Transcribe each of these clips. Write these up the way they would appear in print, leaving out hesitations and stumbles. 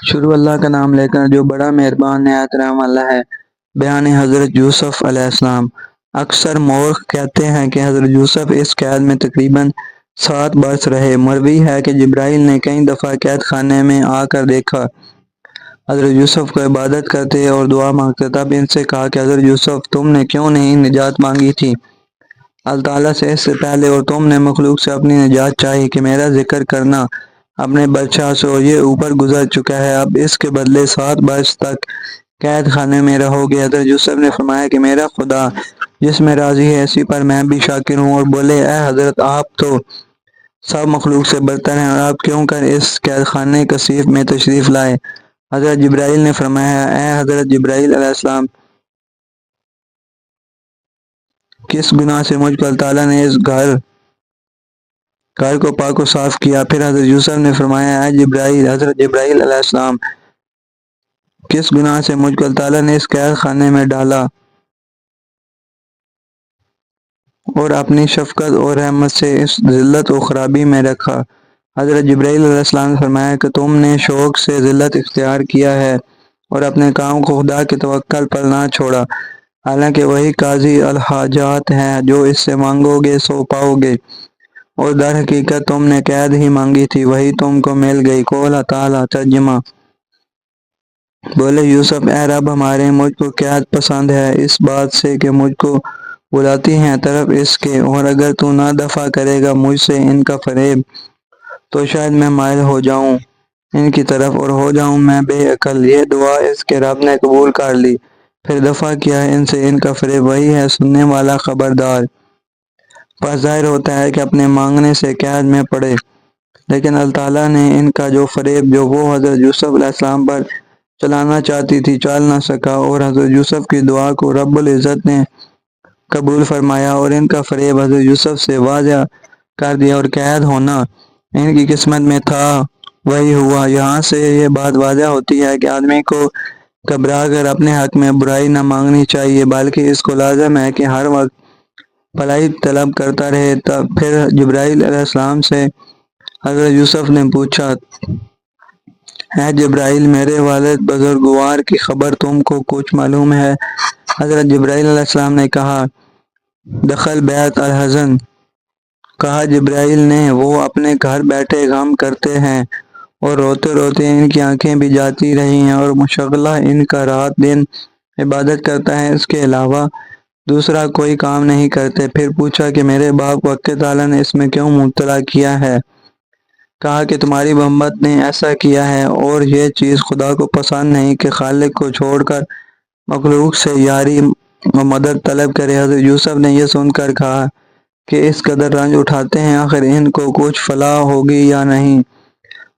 شروع اللہ کا نام لے کر جو بڑا مہربان نہایت رحم والا ہے۔ بیان حضرت یوسف علیہ السلام۔ اکثر مورخ کہتے ہیں کہ حضرت یوسف اس قید میں تقریباً 7 برس رہے۔ مروی ہے کہ جبرائیل نے کئی دفعہ قید خانے میں آ کر دیکھا حضرت یوسف کو عبادت کرتے اور دعا مانگتے، تب ان سے کہا کہ حضرت یوسف تم نے کیوں نہیں نجات مانگی تھی اللہ تعالیٰ سے اس سے پہلے، اور تم نے مخلوق سے اپنی نجات چاہی کہ میرا ذکر کرنا اپنے بادشاہ سے، اور یہ اوپر گزر چکا ہے، اب اس کے بدلے 7 برس تک قید خانے میں رہو گے۔ حضرت یوسف نے فرمایا کہ میرا خدا جس میں راضی ہے اسی پر میں بھی شاکر ہوں، اور بولے اے حضرت آپ تو سب مخلوق سے برتر ہیں، اور آپ کیوں کر اس قید خانے کثیف میں تشریف لائے؟ حضرت جبرائیل نے فرمایا اے حضرت جبرائیل علیہ السلام، کس گناہ سے مجھ کو اللہ تعالیٰ نے اس گھر کو پاک و صاف کیا؟ پھر حضرت یوسف نے فرمایا اے جبرائیل، حضرت جبرائیل علیہ السلام، کس گناہ سے مجھ کو اللہ تعالیٰ نے اس قید خانے میں ڈالا اور اپنی شفقت اور رحمت سے اس ذلت و خرابی میں رکھا؟ حضرت جبرائیل علیہ السلام نے فرمایا کہ تم نے شوق سے ذلت اختیار کیا ہے اور اپنے کام کو خدا کے توکل پر نہ چھوڑا، حالانکہ وہی قاضی الحاجات ہے، جو اس سے مانگو گے سو پاؤ گے، اور در حقیقت تم نے قید ہی مانگی تھی، وہی تم کو مل گئی۔ قول تعالیٰ ترجمہ۔ بولے یوسف اے رب ہمارے، مجھ کو قید پسند ہے اس بات سے کہ مجھ کو بلاتی ہیں طرف اس کے، اور اگر تو نہ دفع کرے گا مجھ سے ان کا فریب تو شاید میں مائل ہو جاؤں ان کی طرف اور ہو جاؤں میں بے عقل۔ یہ دعا اس کے رب نے قبول کر لی، پھر دفع کیا ان سے ان کا فریب، وہی ہے سننے والا خبردار۔ پس ظاہر ہوتا ہے کہ اپنے مانگنے سے قید میں پڑے، لیکن اللہ تعالیٰ نے ان کا جو فریب جو وہ حضرت یوسف علیہ السلام پر چلانا چاہتی تھی چال نہ سکا، اور حضرت یوسف کی دعا کو رب العزت نے قبول فرمایا اور ان کا فریب حضرت یوسف سے واضح کر دیا، اور قید ہونا ان کی قسمت میں تھا وہی ہوا۔ یہاں سے یہ بات واضح ہوتی ہے کہ آدمی کو گھبرا کر اپنے حق میں برائی نہ مانگنی چاہیے، بلکہ اس کو لازم ہے کہ ہر وقت بھلائی طلب کرتا رہے۔ پھر جبرائیل علیہ السلام سے حضرت یوسف نے پوچھا اے جبرائیل، میرے والد بزرگوار کی خبر تم کو کچھ معلوم ہے؟ حضرت جبرائیل علیہ السلام نے کہا دخل بیت الحزن، کہا جبرائیل نے وہ اپنے گھر بیٹھے غم کرتے ہیں اور روتے روتے ان کی آنکھیں بھی جاتی رہی ہیں، اور مشغلہ ان کا رات دن عبادت کرتا ہے، اس کے علاوہ دوسرا کوئی کام نہیں کرتے۔ پھر پوچھا کہ میرے باپ کو حق تعالیٰ نے اس میں کیوں مبتلا کیا ہے؟ کہا کہ تمہاری محبت نے ایسا کیا ہے، اور یہ چیز خدا کو پسند نہیں کہ خالق کو چھوڑ کر مخلوق سے یاری و مدد طلب کرے۔ حضرت یوسف نے یہ سن کر کہا کہ اس قدر رنج اٹھاتے ہیں، آخر ان کو کچھ فلاح ہوگی یا نہیں؟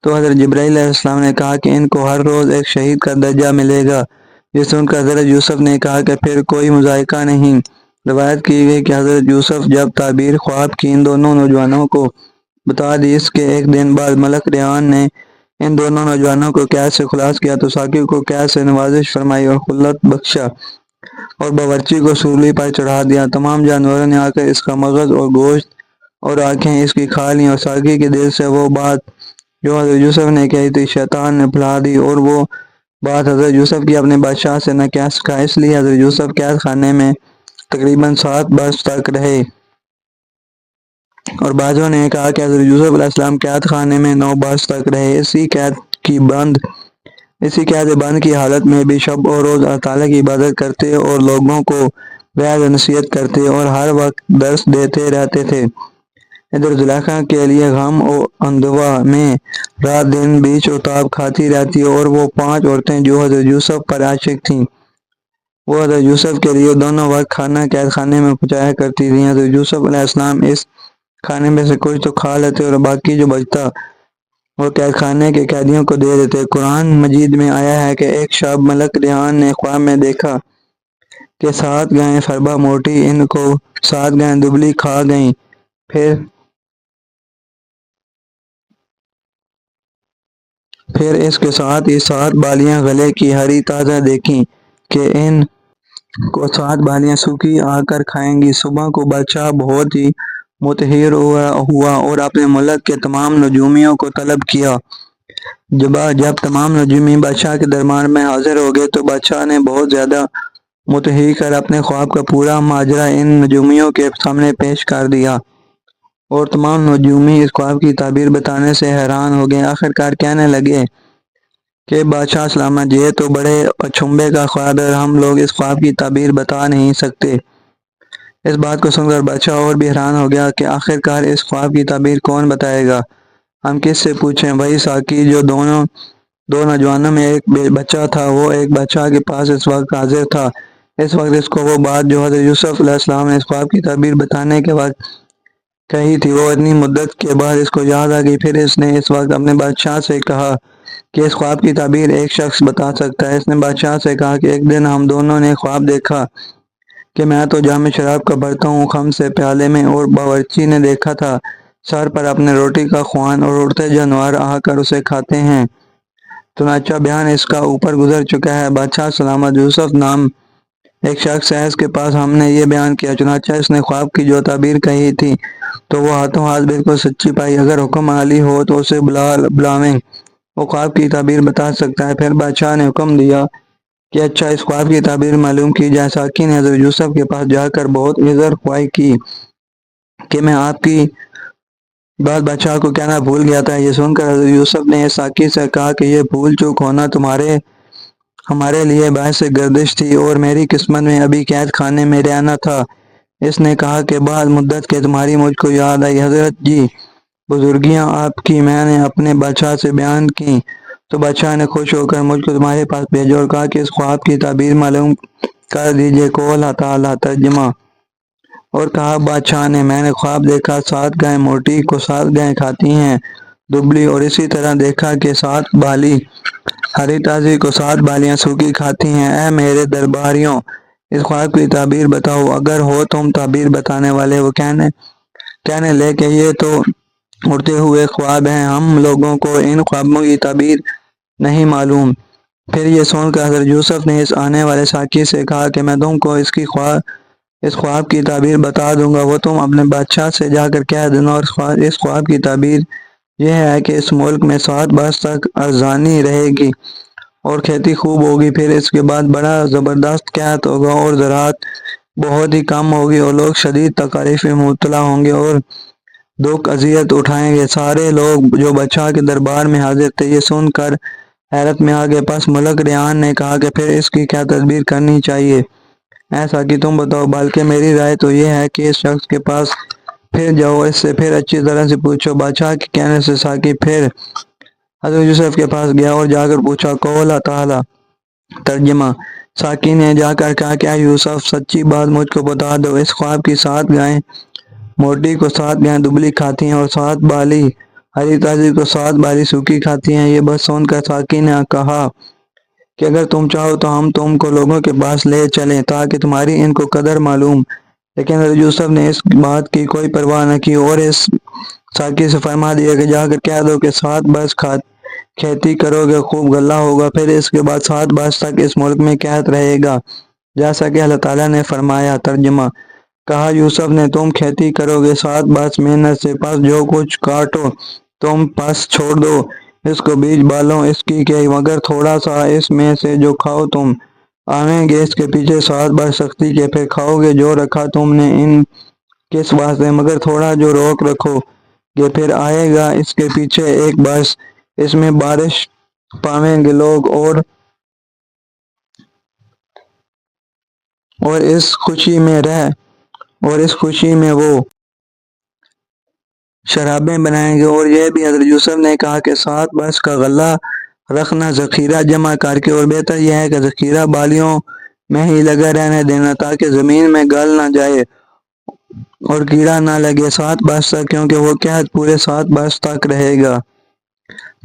تو حضرت جبرائیل علیہ السلام نے کہا کہ ان کو ہر روز ایک شہید کا درجہ ملے گا۔ یہ سن کر حضرت یوسف نے کہا کہ پھر کوئی مذائقہ نہیں۔ روایت کی گئی کہ حضرت یوسف جب تعبیر خواب کی ان دونوں نوجوانوں کو بتا دی، اس کے ایک دن بعد ملک ریحان نے ان دونوں نوجوانوں کو قید سے خلاص کیا تو ساقی کو قید سے نوازش فرمائی اور خلت بخشا، اور باورچی کو سولی پر چڑھا دیا۔ تمام جانوروں نے آ کر اس کا مغز اور گوشت اور آنکھیں اس کی کھا لیں، اور ساقی کے دل سے وہ بات جو حضرت یوسف نے کہی تھی شیطان نے بھلا دی، اور وہ بات حضرت یوسف کی اپنے بادشاہ سے نہ کہہ سکا۔ اس لیے حضرت یوسف قید خانے میں تقریباً 7 برس تک رہے، اور بعضوں نے کہا کہ حضرت یوسف علیہ السلام قید خانے میں 9 برس تک رہے۔ اسی قید بند کی حالت میں بھی شب اور روز اللہ تعالیٰ کی عبادت کرتے اور لوگوں کو وعظ و نصیحت کرتے اور ہر وقت درس دیتے رہتے تھے۔ ادھر زلیخا کے لیے غم و اندوہ میں رات دن بیچ و تاب کھاتی رہتی، اور وہ 5 عورتیں جو حضرت یوسف پر عاشق تھیں وہ حضرت یوسف کے لیے دونوں وقت کھانا قید خانے میں پہنچایا کرتی تھیں۔ حضرت یوسف علیہ السلام اس کھانے میں سے کچھ تو کھا لیتے اور باقی جو بچتا وہ قید خانے کے قیدیوں کو دے دیتے۔ قرآن مجید میں آیا ہے کہ ایک شب ملک ریحان نے خواب میں دیکھا کہ 7 گائیں فربہ موٹی ان کو 7 گائیں دبلی کھا گئیں، پھر اس کے ساتھ ہی 7 بالیاں گلے کی ہری تازہ دیکھیں کہ ان کو 7 بالیاں سوکھی آ کر کھائیں گی۔ صبح کو بادشاہ بہت ہی متحیر ہوا اور اپنے ملک کے تمام نجومیوں کو طلب کیا جب تمام نجومی بادشاہ کے دربار میں حاضر ہو گئے تو بادشاہ نے بہت زیادہ متحیر کر اپنے خواب کا پورا ماجرا ان نجومیوں کے سامنے پیش کر دیا، اور تمام نجومی اس خواب کی تعبیر بتانے سے حیران ہو گئے۔ آخرکار کہنے لگے کہ بادشاہ سلامت، یہ تو بڑے اچنبھے کا خواب ہے اور ہم لوگ اس خواب کی تعبیر بتا نہیں سکتے۔ اس بات کو سن کر بادشاہ اور بھی حیران ہو گیا کہ آخرکار اس خواب کی تعبیر کون بتائے گا، ہم کس سے پوچھیں؟ وہی ساقی جو دو نوجوانوں میں ایک بچہ تھا، وہ ایک بادشاہ کے پاس اس وقت حاضر تھا۔ اس وقت اس کو وہ بات جو حضرت یوسف علیہ السلام نے اس خواب کی تعبیر بتانے کے وقت کہی تھی، وہ اتنی مدت کے بعد اس کو یاد آ گئی۔ پھر اس نے اس وقت اپنے بادشاہ سے کہا کہ اس خواب کی تعبیر ایک شخص بتا سکتا ہے۔ اس نے بادشاہ سے کہا کہ ایک دن ہم دونوں نے خواب دیکھا کہ میں تو جام شراب کا بھرتا ہوں خم سے پیالے میں، اور باورچی نے دیکھا تھا سر پر اپنے روٹی کا خوان، اور اڑتے جانور آ کر اسے کھاتے ہیں۔ چنانچہ بیان اس کا اوپر گزر چکا ہے۔ بادشاہ سلامت، یوسف نام ایک شخص ہے، اس کے پاس ہم نے یہ بیان کیا، چنانچہ اس نے خواب کی جو تعبیر کہی تھی تو وہ ہاتھوں ہاتھ بالکل سچی پائی۔ اگر حکم عالی ہو تو اسے بلاویں، وہ خواب کی تعبیر بتا سکتا ہے۔ پھر بادشاہ نے حکم دیا کہ اچھا، اس خواب کی تعبیر معلوم کی جائے۔ ساقی نے حضرت یوسف کے پاس جا کر بہت عذر خواہی کی کہ میں آپ کی بات بادشاہ کو کہنا بھول گیا تھا۔ یہ سن کر حضرت یوسف نے ساقی سے کہا کہ یہ بھول چوک ہونا ہمارے لیے باعث گردش تھی، اور میری قسمت میں ابھی قید خانے میں رہنا تھا۔ اس نے کہا کہ بعد مدت کے تمہاری مجھ کو یاد آئی۔ حضرت جی، بزرگیاں آپ کی میں نے اپنے بادشاہ سے بیان کی تو بادشاہ نے خوش ہو کر مجھ کو تمہارے پاس بھیجا اور کہا کہ اس خواب کی تعبیر معلوم کر دیجئے۔ قول تعالیٰ، ترجمہ۔ اور کہا بادشاہ نے، میں نے خواب دیکھا 7 گائیں موٹی کو 7 گائیں کھاتی ہیں دبلی، اور اسی طرح دیکھا کہ 7 بالی ہری تازی کو 7 بالیاں سوکھی کھاتی ہیں۔ اے میرے درباریوں، اس خواب کی تعبیر بتاؤ۔ اگر ہو تم تعبیر بتانے والے۔ وہ کہنے لے کہ یہ تو اڑتے ہوئے خواب ہیں، ہم لوگوں کو ان خوابوں کی تعبیر نہیں معلوم۔ پھر یہ سن کر حضرت یوسف نے اس آنے والے ساقی سے کہا کہ میں تم کو اس خواب کی تعبیر بتا دوں گا، وہ تم اپنے بادشاہ سے جا کر کہہ دینا۔ اور اس خواب کی تعبیر یہ ہے کہ اس ملک میں 7 برس تک ارزانی رہے گی اور کھیتی خوب ہوگی، پھر اس کے بعد بڑا زبردست قحط ہوگا اور زراعت بہت ہی کم ہوگی، اور لوگ شدید تکالیف میں مبتلا ہوں گے اور دکھ اذیت اٹھائیں گے۔ سارے لوگ جو بادشاہ کے دربار میں حاضر تھے یہ سن کر حیرت میں آ گئے۔ پس ملک ریان نے کہا کہ پھر اس کی کیا تدبیر کرنی چاہیے؟ اے ساقی، تم بتاؤ۔ بلکہ میری رائے تو یہ ہے کہ اس شخص کے پاس پھر جاؤ، اس سے پھر اچھی طرح سے پوچھو۔ بادشاہ کے کہنے سے ساقی پھر حضرت یوسف کے پاس گیا اور جا کر پوچھا۔ قول تعالیٰ، ترجمہ۔ ساقی نے جا کر کہا کہ اے یوسف، سچی بات مجھ کو بتا دو، اس خواب کی 7 گائیں موٹی کو 7 گائیں دبلی کھاتی ہیں، اور 7 بالی ہری تازی کو 7 بالی سوکھی کھاتی ہیں۔ یہ بات سن کر ساقی نے کہا کہ اگر تم چاہو تو ہم تم کو لوگوں کے پاس لے چلیں تاکہ تمہاری ان کو قدر معلوم۔ لیکن حضرت یوسف نے اس بات کی کوئی پرواہ نہ کی اور اس ساقی سے فرما دیا کہ جا کر کہہ دو کہ 7 برس کھیتی کرو گے، خوب غلہ ہوگا، پھر اس کے بعد 7 برس تک اس ملک میں قحط رہے گا، جیسا کہ اللہ تعالیٰ نے فرمایا۔ ترجمہ۔ کہا یوسف نے، تم کھیتی کرو گے 7 برس محنت سے، پس جو کچھ کاٹو تم پس چھوڑ دو، اس کو بیچ ڈالو اس کی کہ مگر تھوڑا سا اس میں سے جو کھاؤ تم آویں گے اس کے پیچھے 7 برس سختی کے، پھر کھاؤ گے جو رکھا تم نے ان کس واسطے، مگر تھوڑا جو روک رکھو گے، پھر آئے گا اس کے پیچھے 1 برس، اس میں بارش پاویں گے لوگ اور اس خوشی میں وہ شرابیں بنائیں گے۔ اور یہ بھی حضرت یوسف نے کہا کہ 7 برس کا غلہ رکھنا، ذخیرہ جمع کر کے، اور بہتر یہ ہے کہ ذخیرہ بالیوں میں ہی لگا رہنے دینا تاکہ زمین میں گل نہ جائے اور کیڑا نہ لگے 7 برس تک، کیونکہ وہ قحط پورے 7 برس تک رہے گا۔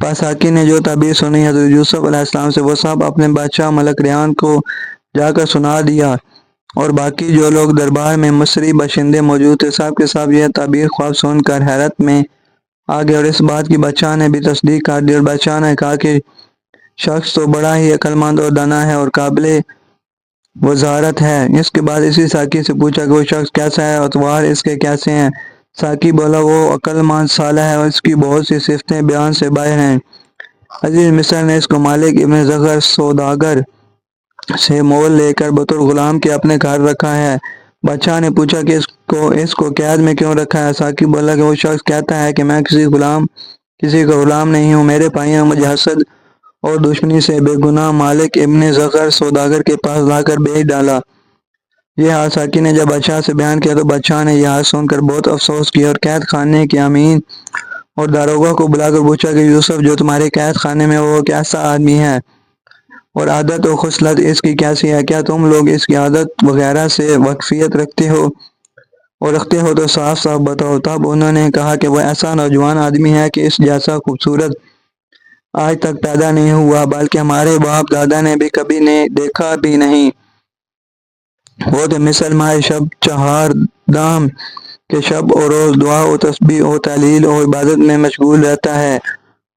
پس ساقی نے جو تعبیر سنی حضرت یوسف علیہ السلام سے، وہ سب اپنے بادشاہ ملک ریان کو جا کر سنا دیا، اور باقی جو لوگ دربار میں مصری باشندے موجود تھے سب کے سب یہ تعبیر خواب سن کر حیرت میں آ گئے، اور اس بات کی بادشاہ نے بھی تصدیق کر دی۔ اور بادشاہ نے کہا کہ شخص تو بڑا ہی عقل مند اور دانا ہے اور قابل وزارت ہے۔ اس کے بعد اسی ساقی سے پوچھا کہ وہ شخص کیسا ہے، اطوار اس کے کیسے ہیں؟ ساقی بولا، وہ عقل مند، صالح ہے اور اس کی بہت سی صفتیں بیان سے باہر ہیں۔ عزیز مصر نے اس کو مالک ابن زغر سوداگر سے مول لے کر بطور غلام کے اپنے گھر رکھا ہے۔ بادشاہ نے پوچھا کہ اس کو قید میں کیوں رکھا ہے؟ ساقی بولا کہ وہ شخص کہتا ہے کہ میں کسی کا غلام نہیں ہوں، میرے بھائیوں نے مجھے حسد اور دشمنی سے بے گناہ مالک ابن زغر سوداگر کے پاس لا کر بیچ ڈالا۔ یہ حال ساقی نے جب بادشاہ سے بیان کیا تو بادشاہ نے یہ حال سن کر بہت افسوس کیا اور قید خانے کے امین اور داروغہ کو بلا کر پوچھا کہ یوسف جو تمہارے قید خانے میں وہ کیسا آدمی ہے اور عادت و خصلت اس کی کیسی ہے؟ کیا تم لوگ اس کی عادت وغیرہ سے واقفیت رکھتے ہو تو صاف صاف بتاؤ۔ تب انہوں نے کہا کہ وہ ایسا نوجوان آدمی ہے کہ اس جیسا خوبصورت آج تک پیدا نہیں ہوا، بلکہ ہمارے باپ دادا نے بھی کبھی دیکھا بھی نہیں۔ وہ تو مثل ماہ شب چہار دام کے شب و روز دعا و تسبیح و تحلیل و عبادت میں مشغول رہتا ہے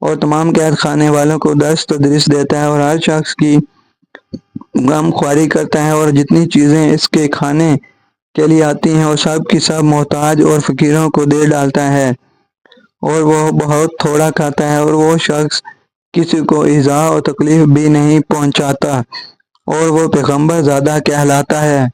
اور تمام قید خانے والوں کو درس تدریس دیتا ہے اور ہر شخص کی غم خواری کرتا ہے، اور جتنی چیزیں اس کے کھانے کے لیے آتی ہیں وہ سب کی سب محتاج اور فقیروں کو دے ڈالتا ہے، اور وہ بہت تھوڑا کھاتا ہے، اور وہ شخص کسی کو ایذا و تکلیف بھی نہیں پہنچاتا، اور وہ پیغمبر زادہ کہلاتا ہے۔